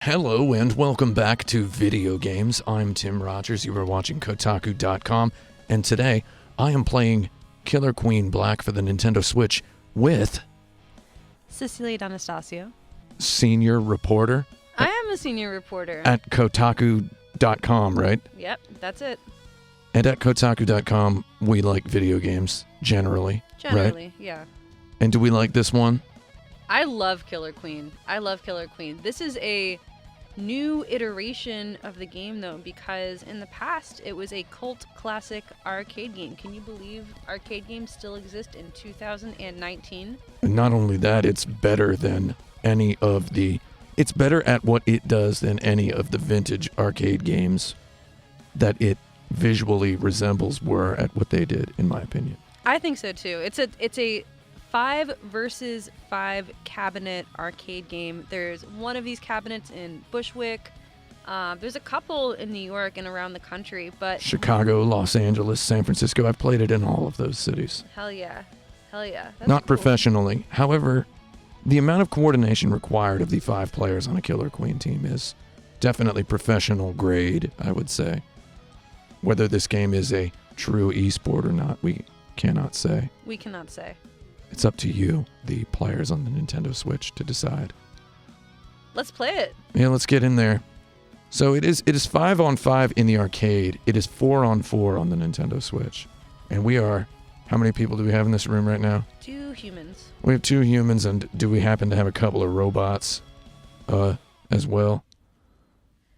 Hello and welcome back to Video Games. I'm Tim Rogers. You are watching Kotaku.com, and today I am playing Killer Queen Black for the Nintendo Switch with Cecilia D'Anastasio, senior reporter. I am a senior reporter. At Kotaku.com, right? Yep, that's it. And at Kotaku.com, we like video games, generally. Generally, right? Yeah. And do we like this one? I love Killer Queen. This is a new iteration of the game, though, because in the past, it was a cult classic arcade game. Can you believe arcade games still exist in 2019? And not only that, it's better than any of the... It's better at what it does than any of the vintage arcade games that it visually resembles were at what they did, in my opinion. I think so, too. It's a 5 versus 5 cabinet arcade game. There's one of these cabinets in Bushwick. There's a couple in New York and around the country, but... Chicago, Los Angeles, San Francisco. I've played it in all of those cities. Hell yeah. That's Not cool. professionally. However, the amount of coordination required of the 5 players on a Killer Queen team is definitely professional grade, I would say. Whether this game is a true esport or not, we cannot say. We cannot say. It's up to you, the players on the Nintendo Switch, to decide. Let's play it. Yeah, let's get in there. So it is 5-on-5 in the arcade. It is 4-on-4 on the Nintendo Switch. And we are... How many people do we have in this room right now? 2 humans. We have 2 humans, and do we happen to have a couple of robots as well?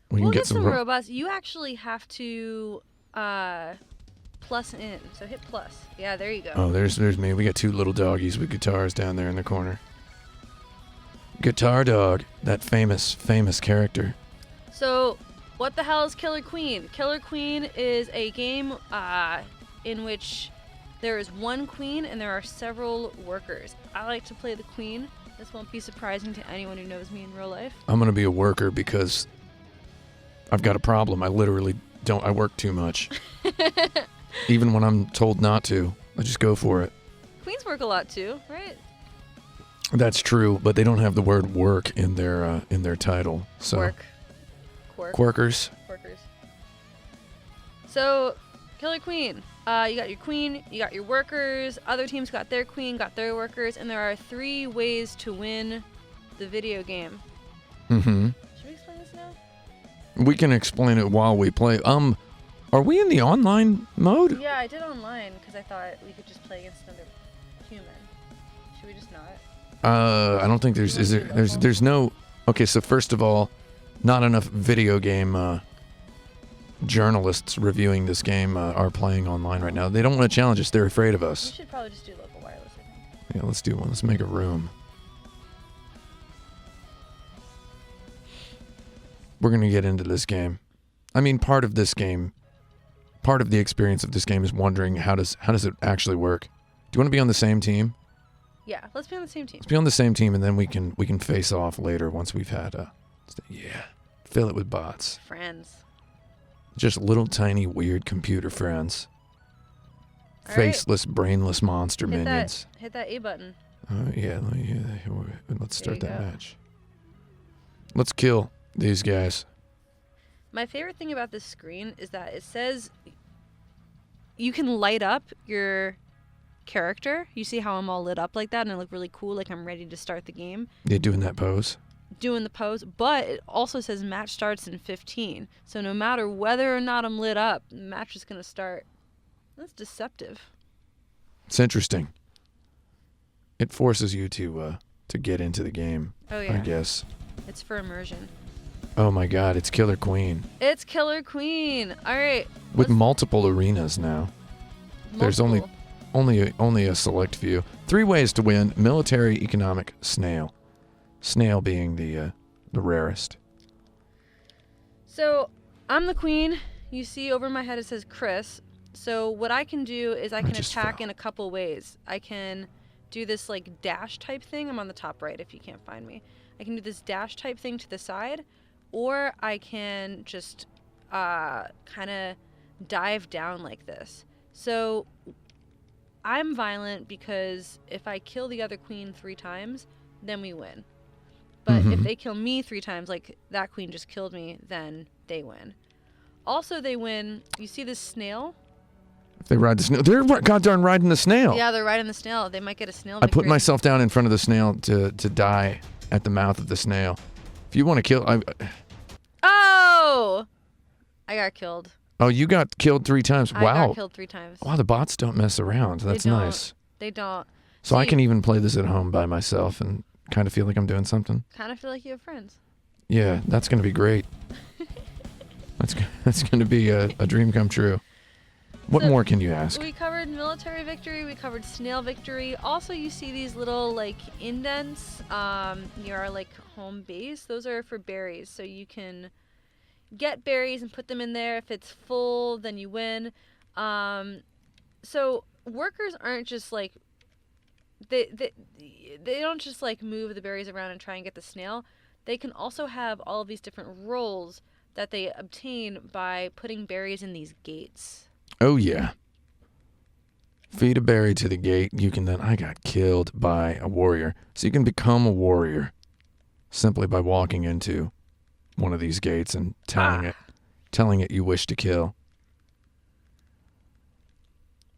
We'll get some robots. You actually have to plus in. So hit plus. Yeah, there you go. Oh, there's me. We got 2 little doggies with guitars down there in the corner. Guitar Dog, that famous character. So, what the hell is Killer Queen? Killer Queen is a game in which there is one queen and there are several workers. I like to play the queen. This won't be surprising to anyone who knows me in real life. I'm going to be a worker because I've got a problem. I literally don't. I work too much. Even when I'm told not to, I just go for it. Queens work a lot too, right? That's true, but they don't have the word work in their title. So Quirkers. So, Killer Queen. You got your queen, you got your workers, other teams got their queen, got their workers, and there are 3 ways to win the video game. Mm-hmm. Should we explain this now? We can explain it while we play. Are we in the online mode? Yeah, I did online because I thought we could just play against another human. Should we just not? I don't think there's no... Okay, so first of all, not enough video game journalists reviewing this game are playing online right now. They don't want to challenge us. They're afraid of us. We should probably just do local wireless, I think. Yeah, let's do one. Let's make a room. We're going to get into this game. I mean, part of the experience of this game is wondering how does it actually work? Do you want to be on the same team? Yeah, let's be on the same team. Let's be on the same team, and then we can face off later once we've had fill it with bots. Friends. Just little tiny weird computer friends. All Faceless, brainless monster minions. Hit that A button. Yeah, let's start that match. Let's kill these guys. My favorite thing about this screen is that it says you can light up your character. You see how I'm all lit up like that and I look really cool, like I'm ready to start the game. Yeah, doing that pose. Doing the pose, but it also says match starts in 15. So no matter whether or not I'm lit up, the match is going to start. That's deceptive. It's interesting. It forces you to get into the game. Oh yeah. I guess. It's for immersion. Oh my God! It's Killer Queen. It's Killer Queen. All right. With multiple arenas now. There's only a select few. 3 ways to win: military, economic, SNAIL. SNAIL being the rarest. So I'm the queen. You see over my head it says Chris. So what I can do is I can attack in a couple ways. I can do this like dash type thing. I'm on the top right if you can't find me. I can do this dash type thing to the side, or I can just kind of dive down like this. So I'm violent because if I kill the other queen 3 times, then we win. But if they kill me 3 times, like that queen just killed me, then they win. Also, they win. You see this snail? If they ride the snail, they're god darn riding the snail. Yeah, they're riding the snail. They might get a snail victory. I put myself down in front of the snail to die at the mouth of the snail. If you want to kill, Oh! I got killed. Oh, you got killed 3 times. Wow. I got killed 3 times. Wow, the bots don't mess around. That's nice. They don't. So I can even play this at home by myself and kind of feel like I'm doing something. Kind of feel like you have friends. Yeah, that's going to be great. That's going to be a dream come true. What more can you ask? We covered military victory. We covered snail victory. Also, you see these little like indents near our like home base. Those are for berries, so you can get berries and put them in there. If it's full, then you win. So workers aren't just like they don't just like move the berries around and try and get the snail. They can also have all of these different roles that they obtain by putting berries in these gates. Oh, yeah. Feed a berry to the gate. You can then... I got killed by a warrior. So you can become a warrior simply by walking into one of these gates and telling it you wish to kill.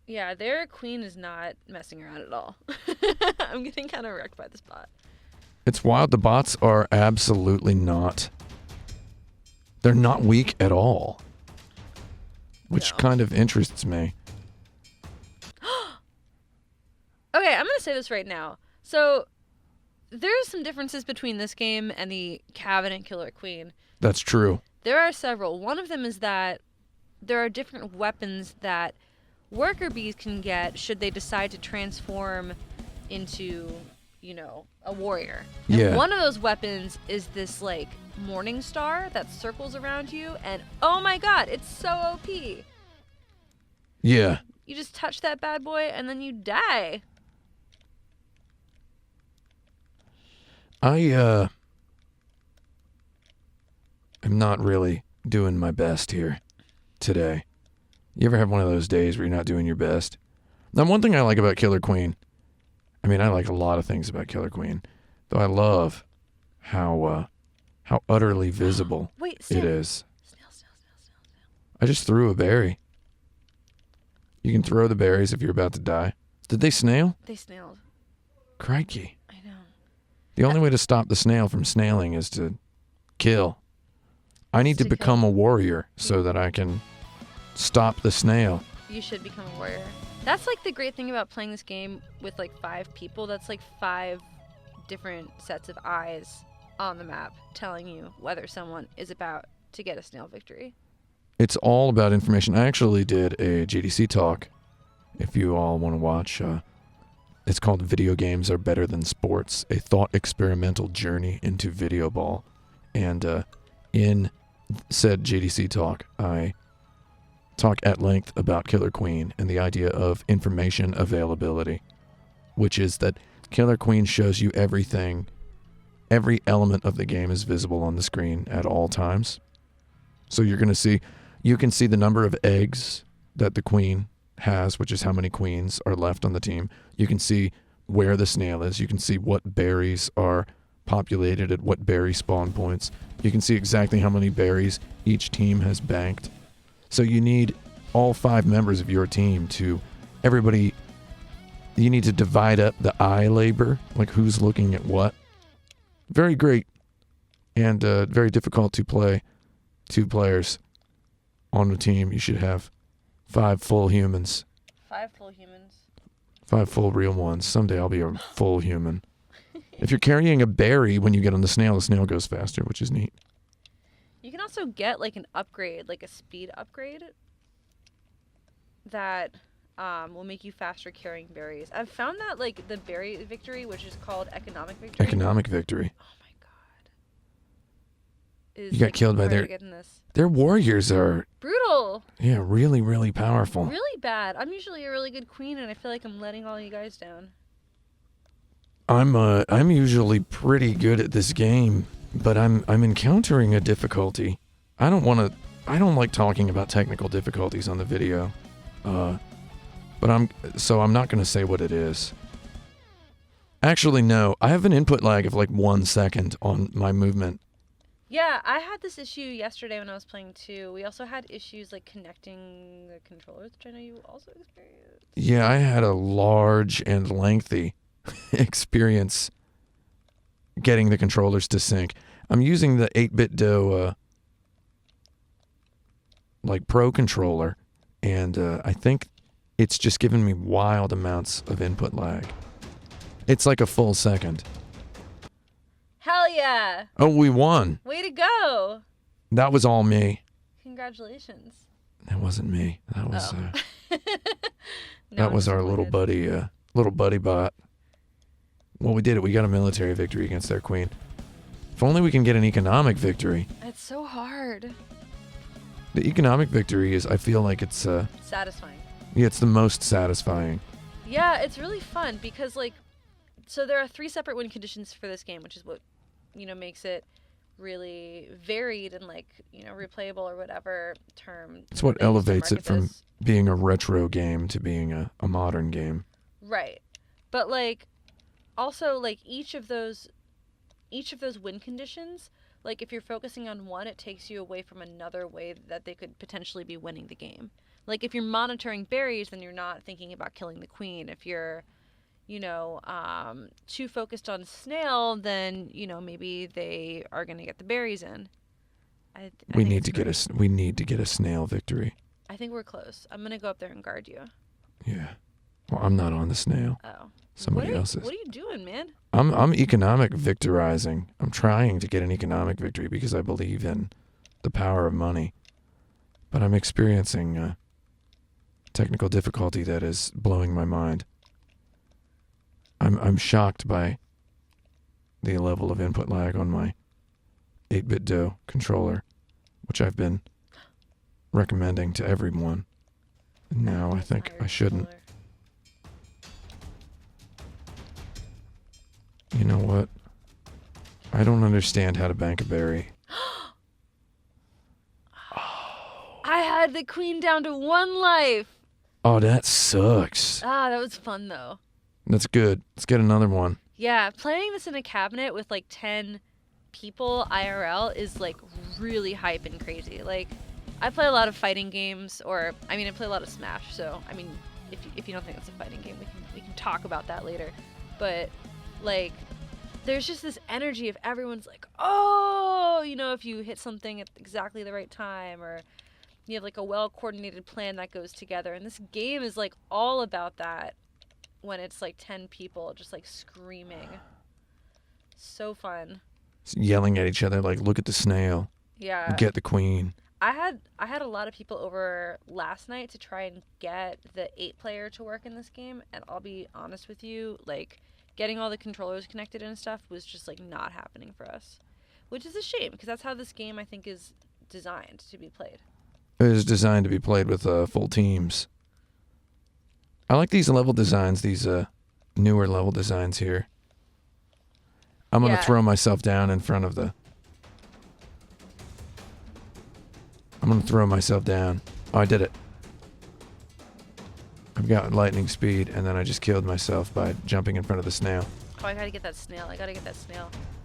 Yeah, their queen is not messing around at all. I'm getting kind of wrecked by this bot. It's wild. The bots are absolutely not... They're not weak at all. Which kind of interests me. Okay, I'm going to say this right now. So, there's some differences between this game and the Cabinet Killer Queen. That's true. There are several. One of them is that there are different weapons that worker bees can get should they decide to transform into, you know, a warrior. And one of those weapons is this, like, morning star that circles around you, and oh my god, it's so OP. Yeah. You just touch that bad boy and then you die. I am not really doing my best here today. You ever have one of those days where you're not doing your best? Now, one thing I like about Killer Queen, I mean, I like a lot of things about Killer Queen, though I love how utterly visible it is. Snail. I just threw a berry. You can throw the berries if you're about to die. Did they snail? They snailed. Crikey. I know. The only way to stop the snail from snailing is to kill. I need to become a warrior so that I can stop the snail. You should become a warrior. That's like the great thing about playing this game with like 5 people. That's like 5 different sets of eyes on the map telling you whether someone is about to get a snail victory. It's all about information. I actually did a GDC talk, if you all want to watch. It's called Video Games Are Better Than Sports, a thought experimental journey into video ball. And in said GDC talk, I talk at length about Killer Queen and the idea of information availability, which is that Killer Queen shows you everything. Every element of the game is visible on the screen at all times. So you can see the number of eggs that the queen has, which is how many queens are left on the team. You can see where the snail is. You can see what berries are populated at what berry spawn points. You can see exactly how many berries each team has banked. So you need all 5 members of your team to everybody. You need to divide up the eye labor, like who's looking at what. Very great and very difficult to play 2 players on a team. You should have 5 full humans. 5 full humans. 5 full real ones. Someday I'll be a full human. If you're carrying a berry when you get on the snail goes faster, which is neat. You can also get like an upgrade, like a speed upgrade that will make you faster carrying berries. I've found that like the berry victory, which is called economic victory. Economic victory. Oh my god. You got like killed by their warriors are brutal. Yeah, really, really powerful. Really bad. I'm usually a really good queen, and I feel like I'm letting all you guys down. I'm usually pretty good at this game, but I'm encountering a difficulty. I don't like talking about technical difficulties on the video. But I'm not going to say what it is. Actually, no. I have an input lag of like 1 second on my movement. Yeah, I had this issue yesterday when I was playing too. We also had issues like connecting the controllers, which I know you also experienced. Yeah, I had a large and lengthy experience getting the controllers to sync. I'm using the 8BitDo like Pro controller, and I think it's just giving me wild amounts of input lag. It's like a full second. Hell yeah! Oh, we won. Way to go! That was all me. Congratulations. That wasn't me. That was No, that was our little buddy bot. Well, we did it. We got a military victory against their queen. If only we can get an economic victory. It's so hard. The economic victory is, I feel like it's Satisfying. Yeah, it's the most satisfying. Yeah, it's really fun because like, so there are 3 separate win conditions for this game, which is what, makes it really varied and like, replayable or whatever term. It's what elevates it from being a retro game to being a modern game. Right. But like, also like each of those win conditions, like if you're focusing on one, it takes you away from another way that they could potentially be winning the game. Like if you're monitoring berries, then you're not thinking about killing the queen. If you're, too focused on snail, then, maybe they are going to get the berries in. We need to get a snail victory. I think we're close. I'm going to go up there and guard you. Yeah. Well, I'm not on the snail. Oh. Somebody else is. What are you doing, man? I'm economic victorizing. I'm trying to get an economic victory because I believe in the power of money. But I'm experiencing technical difficulty that is blowing my mind. I'm shocked by the level of input lag on my 8BitDo controller, which I've been recommending to everyone. And now I think I shouldn't. You know what? I don't understand how to bank a berry. I had the queen down to 1 life. Oh, that sucks. That was fun though. That's good. Let's get another one. Yeah, playing this in a cabinet with like 10 people IRL is like really hype and crazy. Like, I play a lot of fighting games, I play a lot of Smash. So, if you don't think it's a fighting game, we can talk about that later. But like, there's just this energy of everyone's like, oh, if you hit something at exactly the right time, or you have like a well-coordinated plan that goes together. And this game is like all about that when it's like 10 people just like screaming. So fun. Yelling at each other like, look at the snail. Yeah. Get the queen. I had a lot of people over last night to try and get the 8-player to work in this game, and I'll be honest with you, like, getting all the controllers connected and stuff was just like not happening for us, which is a shame because that's how this game I think is designed to be played. It is designed to be played with full teams. I like these level designs, these newer level designs here. I'm going to throw myself down in front of the... I'm going to throw myself down. Oh, I did it. I've got lightning speed, and then I just killed myself by jumping in front of the snail. Oh, I gotta get that snail.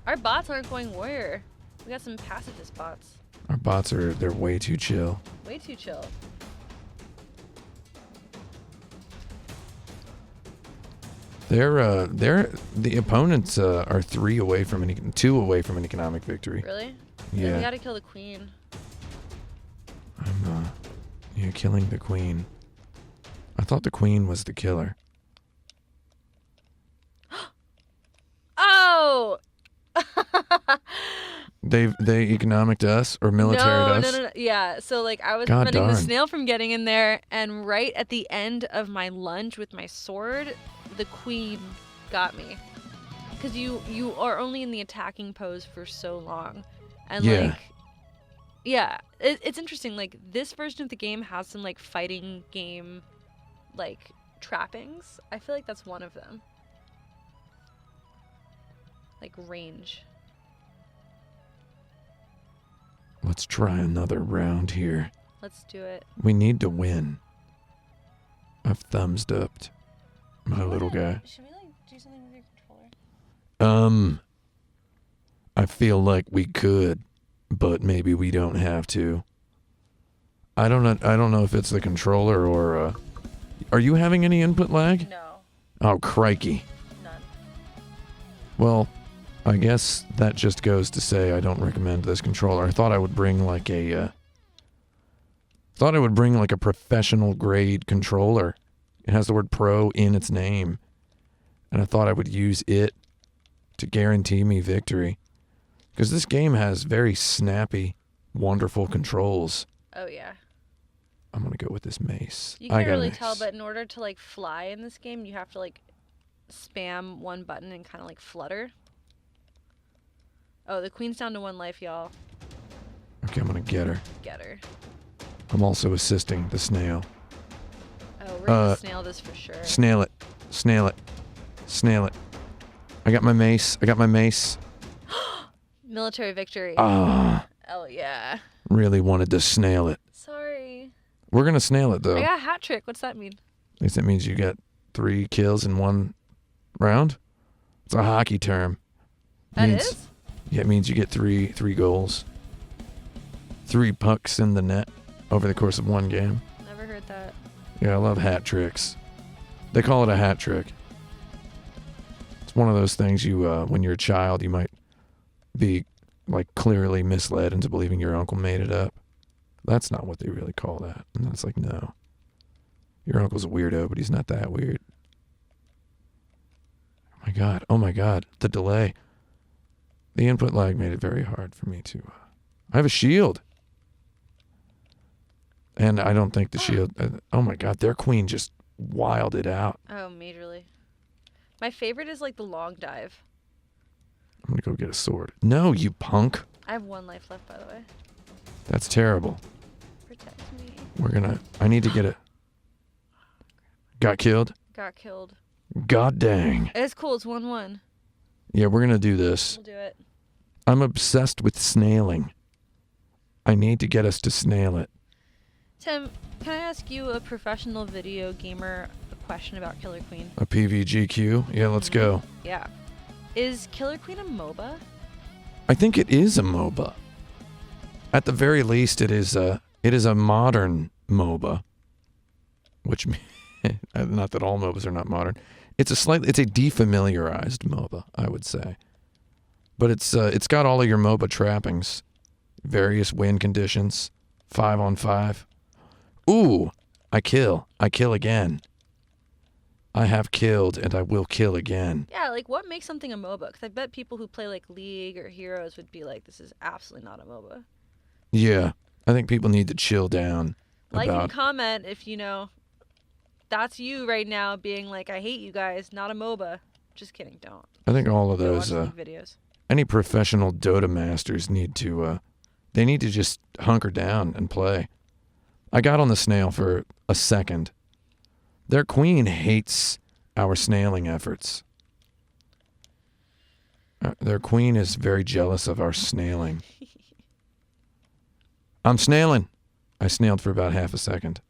Our bots aren't going warrior. We got some pacifist bots. Our bots they're way too chill. Way too chill. The opponents are 2 away from an economic victory. Really? Yeah. We gotta kill the queen. I'm killing the queen. I thought the queen was the killer. Oh! They economicked us or militaried us? No. Yeah, so like I was preventing the snail from getting in there, and right at the end of my lunge with my sword, the queen got me. Because you are only in the attacking pose for so long. And it's interesting. Like, this version of the game has some like fighting game like trappings. I feel like that's one of them. Like range. Let's try another round here. Let's do it. We need to win. I've thumbs upped my little guy. Should we like do something with your controller? I feel like we could, but maybe we don't have to. I don't know if it's the controller or are you having any input lag? No. Oh, crikey. None. Well, I guess that just goes to say I don't recommend this controller. I thought I would bring like a professional grade controller. It has the word pro in its name. And I thought I would use it to guarantee me victory. Because this game has very snappy, wonderful controls. Oh, yeah. I'm going to go with this mace. You can't really tell, but in order to, like, fly in this game, you have to, like, spam one button and kind of, like, flutter. Oh, the queen's down to 1 life, y'all. Okay, I'm going to get her. Get her. I'm also assisting the snail. Oh, we're going to snail this for sure. Snail it. Snail it. Snail it. I got my mace. Military victory. Ah. Oh, yeah. Really wanted to snail it. Sorry. We're going to snail it, though. I got a hat trick. What's that mean? At least that means you get 3 kills in 1 round. It's a hockey term. That is? Yeah, it means you get 3 goals. 3 pucks in the net over the course of 1 game. Never heard that. Yeah, I love hat tricks. They call it a hat trick. It's one of those things you, when you're a child, you might be, like, clearly misled into believing your uncle made it up. That's not what they really call that. And it's like, no. Your uncle's a weirdo, but he's not that weird. Oh my god, the delay. The input lag made it very hard for me to... I have a shield. And I don't think the shield... oh my god, their queen just wilded out. Oh, majorly. My favorite is, like, the long dive. I'm gonna go get a sword. No, you punk. I have 1 life left, by the way. That's terrible. Protect me. I need to get a... Got killed? Got killed. God dang. It's cool. It's 1-1. Yeah, we're gonna do this. We'll do it. I'm obsessed with snailing. I need to get us to snail it. Tim, can I ask you, a professional video gamer, a question about Killer Queen? A PVGQ? Yeah, let's go. Yeah. Is Killer Queen a MOBA? I think it is a MOBA. At the very least, it is a modern MOBA. Which, not that all MOBAs are not modern. It's a defamiliarized MOBA, I would say. But it's got all of your MOBA trappings. Various win conditions. 5-on-5. Ooh, I kill again. I have killed, and I will kill again. Yeah, like, what makes something a MOBA? Because I bet people who play, like, League or Heroes would be like, this is absolutely not a MOBA. Yeah, I think people need to chill down. Like and comment if, that's you right now being like, I hate you guys, not a MOBA. Just kidding, don't. I think all of those videos. Any professional Dota masters need to just hunker down and play. I got on the snail for a second. Their queen hates our snailing efforts. Their queen is very jealous of our snailing. I'm snailing. I snailed for about half a second.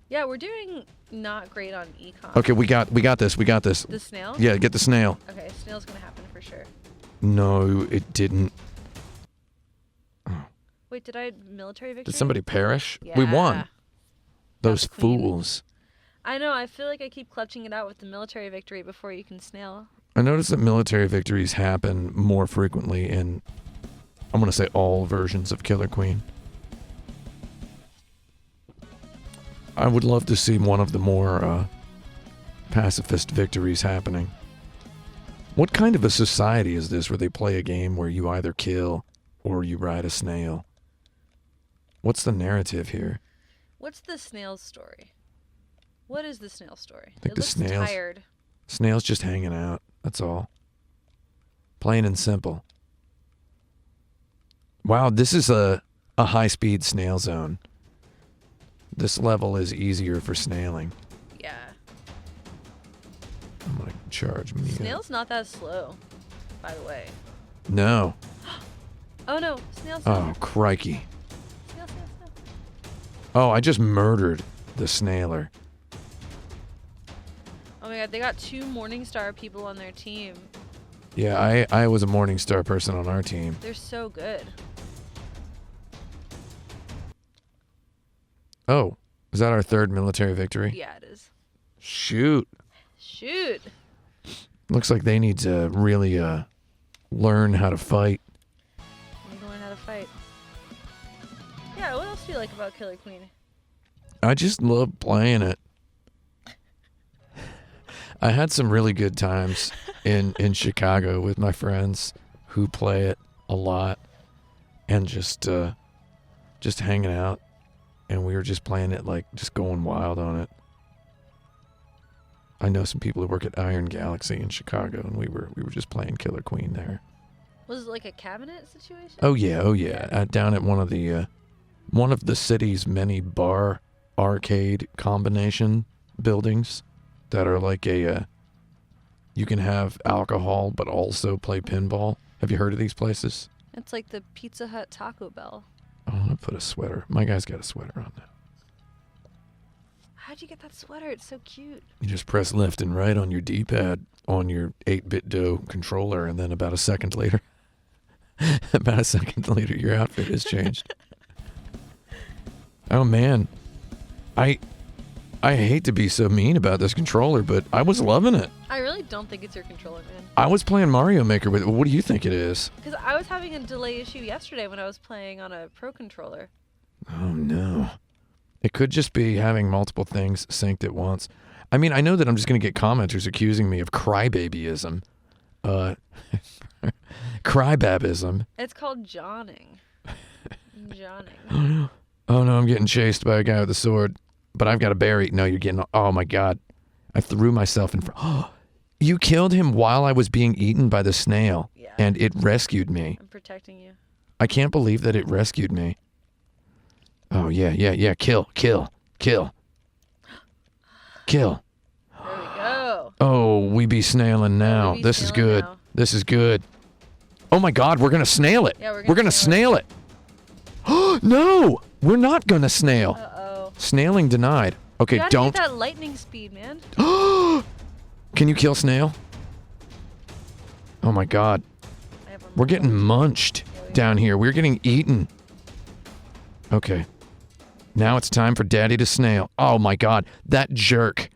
Yeah, we're doing not great on econ. Okay, we got this. The snail? Yeah, get the snail. Okay, snail's gonna happen for sure. No, it didn't. Oh. Wait, did I military victory? Did somebody perish? Yeah. We won. Those fools. I know, I feel like I keep clutching it out with the military victory before you can snail. I noticed that military victories happen more frequently in, I'm going to say, all versions of Killer Queen. I would love to see one of the more pacifist victories happening. What kind of a society is this where they play a game where you either kill or you ride a snail? What's the narrative here? What's the snail's story? What is the snail's story? I think it looks tired. Snail's just hanging out. That's all. Plain and simple. Wow, this is a high-speed snail zone. This level is easier for snailing. Yeah. I'm gonna charge me. Snail's not that slow, by the way. No. Oh no, snail. Oh, crikey. Snail. Oh, I just murdered the snailer. Oh my god, Yeah, they got 2 Morningstar people on their team. Yeah, I was a Morningstar person on our team. They're so good. Oh, is that our 3rd military victory? Yeah, it is. Shoot. Looks like they need to really learn how to fight. I need to learn how to fight. Yeah, what else do you like about Killer Queen? I just love playing it. I had some really good times in Chicago with my friends who play it a lot, and just hanging out, and we were just playing it, like just going wild on it. I know some people who work at Iron Galaxy in Chicago, and we were just playing Killer Queen there. Was it like a cabinet situation? Oh yeah. Down at one of the city's many bar arcade combination buildings that are like you can have alcohol but also play pinball. Have you heard of these places? It's like the Pizza Hut Taco Bell. I want to put a sweater. My guy's got a sweater on now. How'd you get that sweater? It's so cute. You just press left and right on your D-pad on your 8-bit DOE controller, and then about a second later, your outfit has changed. Oh man, I hate to be so mean about this controller, but I was loving it. I really don't think it's your controller, man. I was playing Mario Maker with it. What do you think it is? Because I was having a delay issue yesterday when I was playing on a Pro controller. Oh no. It could just be having multiple things synced at once. I mean, I know that I'm just going to get commenters accusing me of crybabyism. Crybabism. It's called Johning. Oh no, I'm getting chased by a guy with a sword. But I've got a berry. No, you're getting... Oh my god. I threw myself in front... Oh, you killed him while I was being eaten by the snail. Yeah. And it rescued me. I'm protecting you. I can't believe that it rescued me. Oh, yeah. Kill. There we go. Oh, we be snailing now. This is good. This is good. Oh my god, we're going to snail it. Yeah, we're going to snail it. No, we're not going to snail. Uh-oh. Snailing denied. Okay, you gotta don't. get that lightning speed, man. Can you kill snail? Oh my god. We're getting munched down here. We're getting eaten. Okay. Now it's time for Daddy to snail. Oh my god. That jerk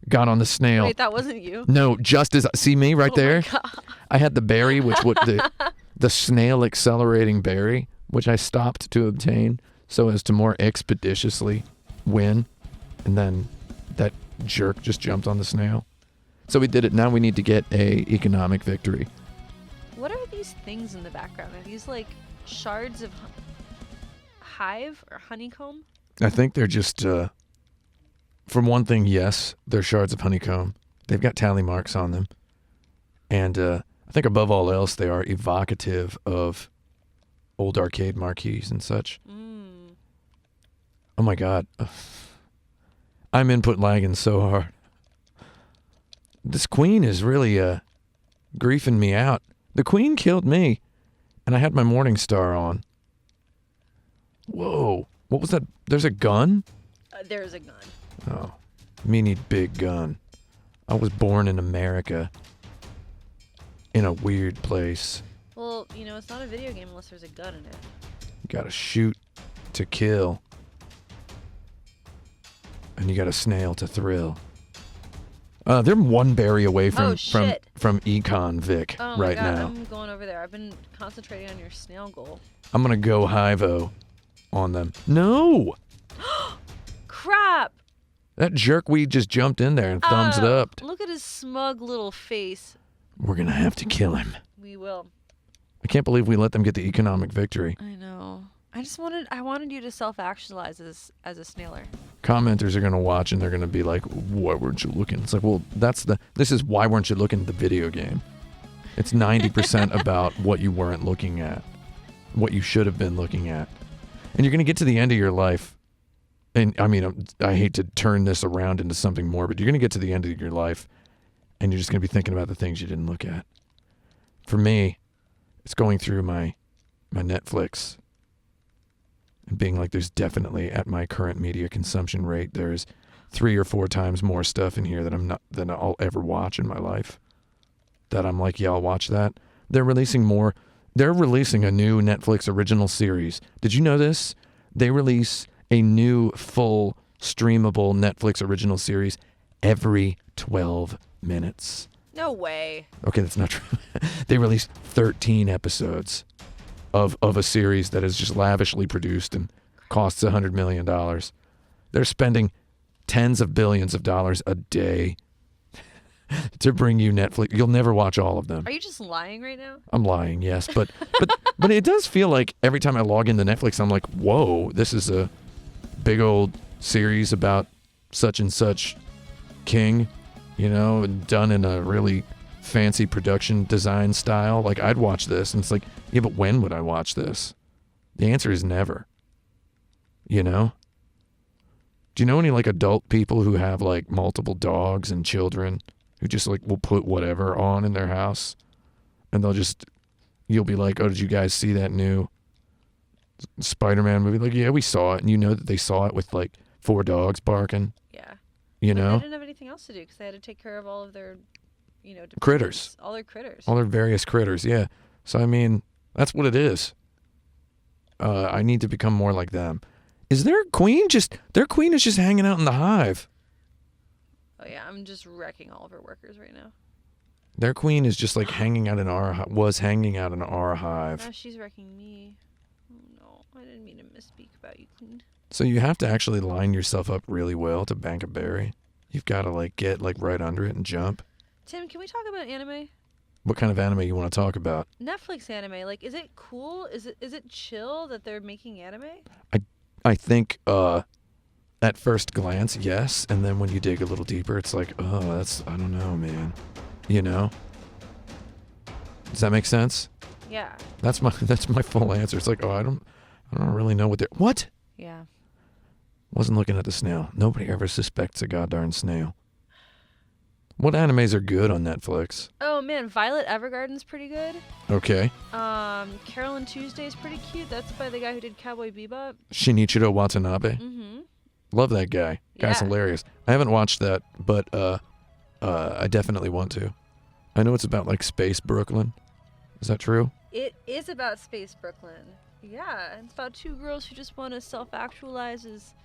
got on the snail. Wait, that wasn't you? No, just as... See me right there? My god. I had the berry, which would... the snail accelerating berry, which I stopped to obtain so as to more expeditiously win. And then that jerk just jumped on the snail. So we did it. Now we need to get a economic victory. What are these things in the background? Are these like shards of hive or honeycomb? I think they're just, from one thing, yes, they're shards of honeycomb. They've got tally marks on them. And I think above all else, they are evocative of old arcade marquees and such. Mm. Oh my god. I'm input lagging so hard. This queen is really griefing me out. The queen killed me, and I had my Morningstar on. Whoa. What was that? There's a gun? There's a gun. Oh. Me need big gun. I was born in America. In a weird place. Well, you know, it's not a video game unless there's a gun in it. You gotta shoot to kill. And you got a snail to thrill. They're one berry away from Econ Vic right God, now. I'm going over there. I've been concentrating on your snail goal. I'm gonna go Hivo on them. No! Crap! That jerk we just jumped in there and thumbs it up. Look at his smug little face. We're gonna have to kill him. We will. I can't believe we let them get the economic victory. I know. I wanted you to self-actualize as a snailer. Commenters are gonna watch and they're gonna be like, "Why weren't you looking?" It's like, well, this is why weren't you looking at the video game? It's 90% about what you weren't looking at, what you should have been looking at, and you're gonna get to the end of your life. And I mean, I hate to turn this around into something more, but you're gonna get to the end of your life, and you're just gonna be thinking about the things you didn't look at. For me, it's going through my Netflix. And being like, there's definitely, at my current media consumption rate, there's 3 or 4 times more stuff in here than I'll ever watch in my life. That I'm like, yeah, I'll watch that. They're releasing more. They're releasing a new Netflix original series. Did you know this? They release a new full streamable Netflix original series every 12 minutes. No way. Okay, that's not true. They release 13 episodes of a series that is just lavishly produced and costs $100 million. They're spending tens of billions of dollars a day to bring you Netflix. You'll never watch all of them. Are you just lying right now? I'm lying, yes, but it does feel like every time I log into Netflix, I'm like, whoa, this is a big old series about such and such king, you know, done in a really fancy production design style. Like, I'd watch this, and it's like, yeah, but when would I watch this? The answer is never. You know? Do you know any, like, adult people who have, like, multiple dogs and children who just, like, will put whatever on in their house? And you'll be like, oh, did you guys see that new Spider-Man movie? Like, yeah, we saw it. And you know that they saw it with, like, 4 dogs barking. Yeah. You But know? they didn't have anything else to do because they had to take care of all of their, Critters. All their critters. All their various critters, yeah. So, I mean, that's what it is. I need to become more like them. Is their queen their queen is just hanging out in the hive. Oh, yeah, I'm just wrecking all of her workers right now. Their queen is just like hanging out in our hive. Now she's wrecking me. Oh, no, I didn't mean to misspeak about you, queen. So you have to actually line yourself up really well to bank a berry. You've got to like get like right under it and jump. Tim, can we talk about anime? What kind of anime you want to talk about? Netflix anime. Like, is it cool? Is it chill that they're making anime? I think at first glance, yes, and then when you dig a little deeper, it's like, oh, I don't know, man. You know? Does that make sense? Yeah. That's my full answer. It's like, oh, I don't really know what? Yeah. Wasn't looking at the snail. Nobody ever suspects a goddamn snail. What animes are good on Netflix? Oh man, Violet Evergarden's pretty good. Okay. Carol and Tuesday's pretty cute. That's by the guy who did Cowboy Bebop. Shinichiro Watanabe. Mm-hmm. Love that guy. Guy's hilarious. I haven't watched that, but I definitely want to. I know it's about like Space Brooklyn. Is that true? It is about Space Brooklyn. Yeah, it's about 2 girls who just want to self-actualize as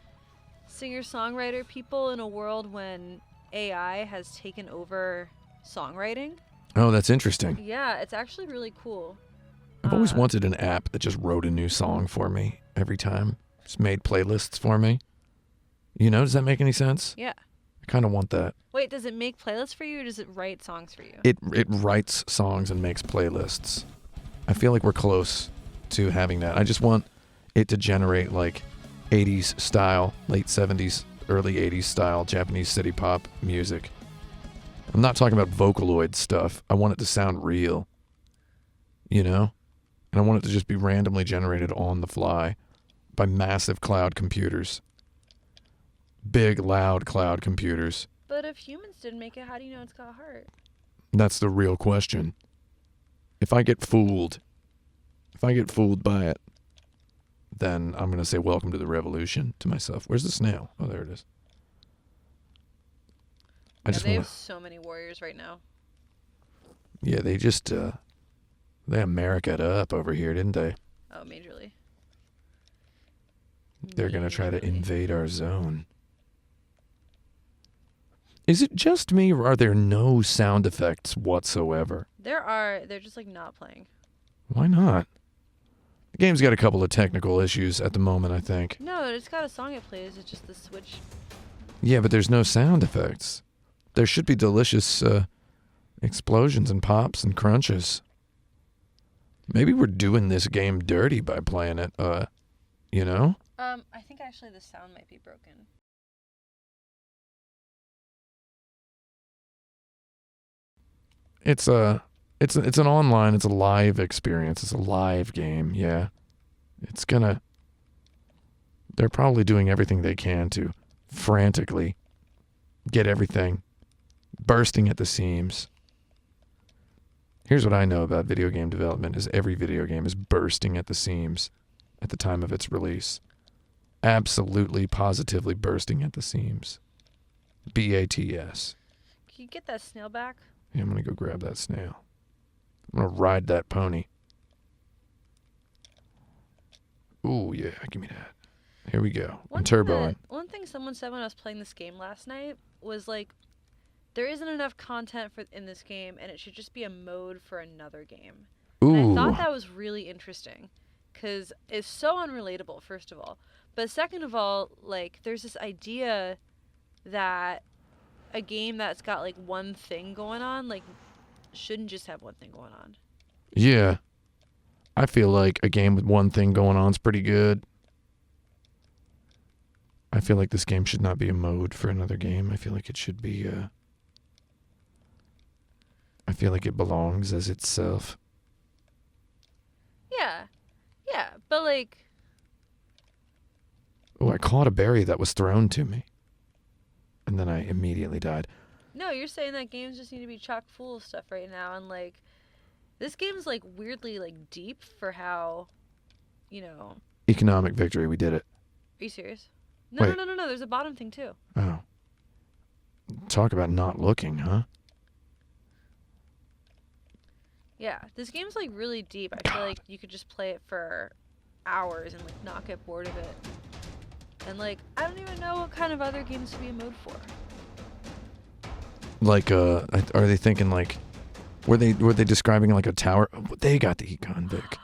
singer-songwriter people in a world when AI has taken over songwriting. Oh, that's interesting. Yeah, it's actually really cool. I've always wanted an app that just wrote a new song for me every time. Just made playlists for me. You know, does that make any sense? Yeah. I kind of want that. Wait, does it make playlists for you or does it write songs for you? It writes songs and makes playlists. I feel like we're close to having that. I just want it to generate like 80s style, late 70s, early 80s style Japanese city pop music. I'm not talking about Vocaloid stuff. I want it to sound real. You know? And I want it to just be randomly generated on the fly by massive cloud computers. Big, loud cloud computers. But if humans didn't make it, how do you know it's got a heart? That's the real question. If I get fooled by it, then I'm going to say welcome to the revolution to myself. Where's the snail? Oh, there it is. They have so many warriors right now. Yeah, they just, they America'd up over here, didn't they? Oh, majorly. They're going to try to invade our zone. Is it just me, or are there no sound effects whatsoever? There are. They're just like not playing. Why not? The game's got a couple of technical issues at the moment, I think. No, it's got a song it plays. It's just the switch. Yeah, but there's no sound effects. There should be delicious explosions and pops and crunches. Maybe we're doing this game dirty by playing it, you know? I think actually the sound might be broken. It's an online, it's a live experience. It's a live game, yeah. They're probably doing everything they can to frantically get everything bursting at the seams. Here's what I know about video game development is every video game is bursting at the seams at the time of its release. Absolutely, positively bursting at the seams. B-A-T-S. Can you get that snail back? Yeah, I'm going to go grab that snail. I'm going to ride that pony. Ooh, yeah, give me that. Here we go. I'm turboing. One thing someone said when I was playing this game last night was like, there isn't enough content in this game, and it should just be a mode for another game. Ooh. And I thought that was really interesting, because it's so unrelatable, first of all. But second of all, like, there's this idea that a game that's got, like, one thing going on, like, shouldn't just have one thing going on. Yeah. I feel like a game with one thing going on is pretty good. I feel like this game should not be a mode for another game. I feel like it should be, I feel like it belongs as itself. Yeah, but like... Oh, I caught a berry that was thrown to me. And then I immediately died. No, you're saying that games just need to be chock full of stuff right now, and like... This game's like weirdly like deep for how, you know... Economic victory, we did it. Are you serious? No, Wait. no, there's a bottom thing too. Oh. Talk about not looking, huh? Yeah, this game's like really deep. I feel like you could just play it for hours and like not get bored of it. And like, I don't even know what kind of other games to be a mode for. Like, are they thinking like, were they describing like a tower? They got the Econ Vic.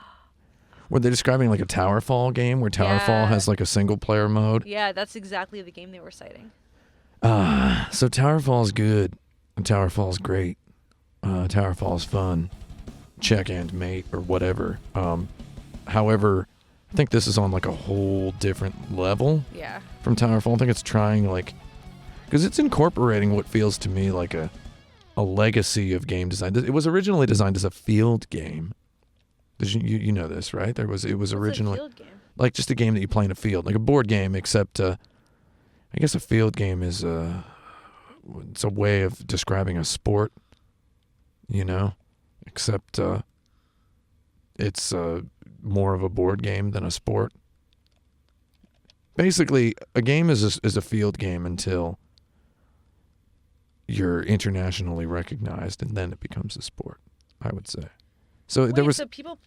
Were they describing like a Towerfall game where Towerfall has like a single player mode? Yeah, that's exactly the game they were citing. So Towerfall's good. Towerfall's great. Towerfall's fun. Check and mate or whatever. However, I think this is on like a whole different level. Yeah. From Towerfall. I think it's trying like, because it's incorporating what feels to me like a legacy of game design. It was originally designed as a field game. You know this, right? It was originally a field game? Like just a game that you play in a field, like a board game, except I guess a field game is it's a way of describing a sport, you know, except it's more of a board game than a sport. Basically, a game is a field game until you're internationally recognized, and then it becomes a sport, I would say. So Wait, there was. So people,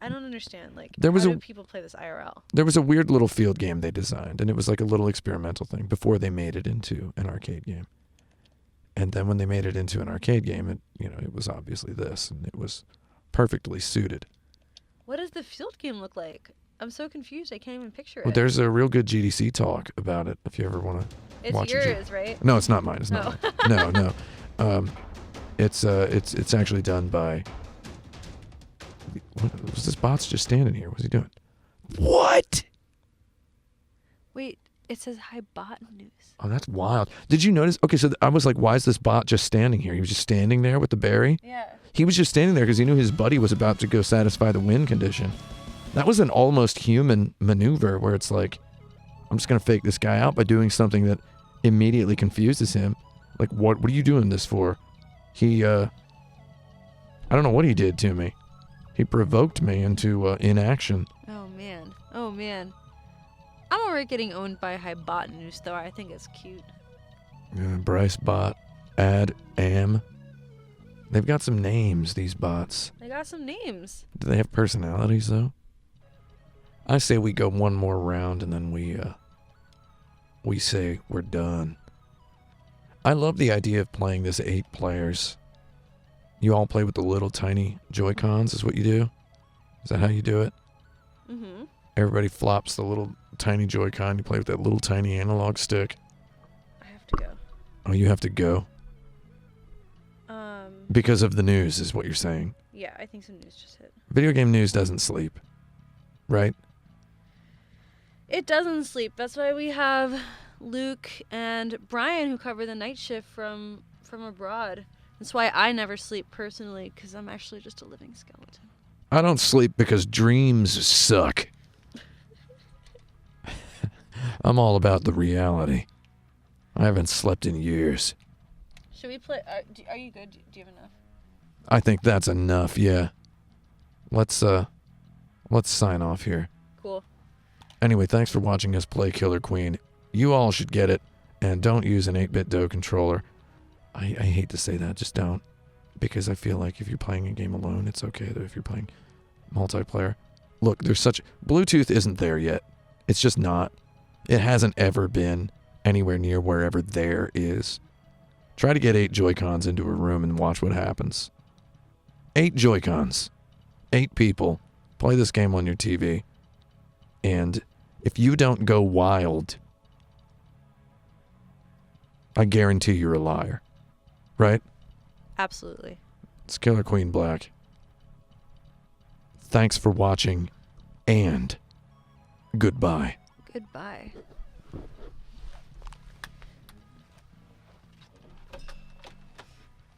I don't understand. Like, how do people play this IRL? There was a weird little field game they designed, and it was like a little experimental thing before they made it into an arcade game. And then when they made it into an arcade game, it was obviously this, and it was perfectly suited. What does the field game look like? I'm so confused. I can't even picture Well, it. there's a real good GDC talk about it if you ever want to watch it. It's yours, right? No, it's not mine. It's not mine. No. It's actually done by. What was this bot's just standing here? What's he doing? What? Wait, it says hi bot news. Oh, that's wild. Did you notice? Okay, so I was like, why is this bot just standing here? He was just standing there with the berry? Yeah. He was just standing there because he knew his buddy was about to go satisfy the win condition. That was an almost human maneuver where it's like, I'm just going to fake this guy out by doing something that immediately confuses him. Like, what are you doing this for? He, I don't know what he did to me. He provoked me into inaction. Oh, man. I'm already getting owned by Hypotenuse, though. I think it's cute. Bryce Bot, Ad Am. They've got some names, these bots. They got some names. Do they have personalities, though? I say we go one more round and then we say we're done. I love the idea of playing this 8 players. You all play with the little tiny Joy-Cons is what you do? Is that how you do it? Mm-hmm. Everybody flops the little tiny Joy-Con. You play with that little tiny analog stick. I have to go. Oh, you have to go? Because of the news is what you're saying. Yeah, I think some news just hit. Video game news doesn't sleep, right? It doesn't sleep. That's why we have Luke and Brian who cover the night shift from abroad. That's why I never sleep personally, because I'm actually just a living skeleton. I don't sleep because dreams suck. I'm all about the reality. I haven't slept in years. Should we play? Are you good? Do you have enough? I think that's enough, yeah. Let's sign off here. Cool. Anyway, thanks for watching us play Killer Queen. You all should get it And don't use an 8-bit DOE controller. I hate to say that, just don't. Because I feel like if you're playing a game alone, it's okay. Though if you're playing multiplayer. Look, Bluetooth isn't there yet. It's just not. It hasn't ever been anywhere near wherever there is. Try to get 8 Joy-Cons into a room and watch what happens. 8 Joy-Cons. 8 people. Play this game on your TV. And if you don't go wild, I guarantee you're a liar. Right? Absolutely. It's Killer Queen Black. Thanks for watching, and goodbye. Goodbye.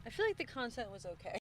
I feel like the content was okay.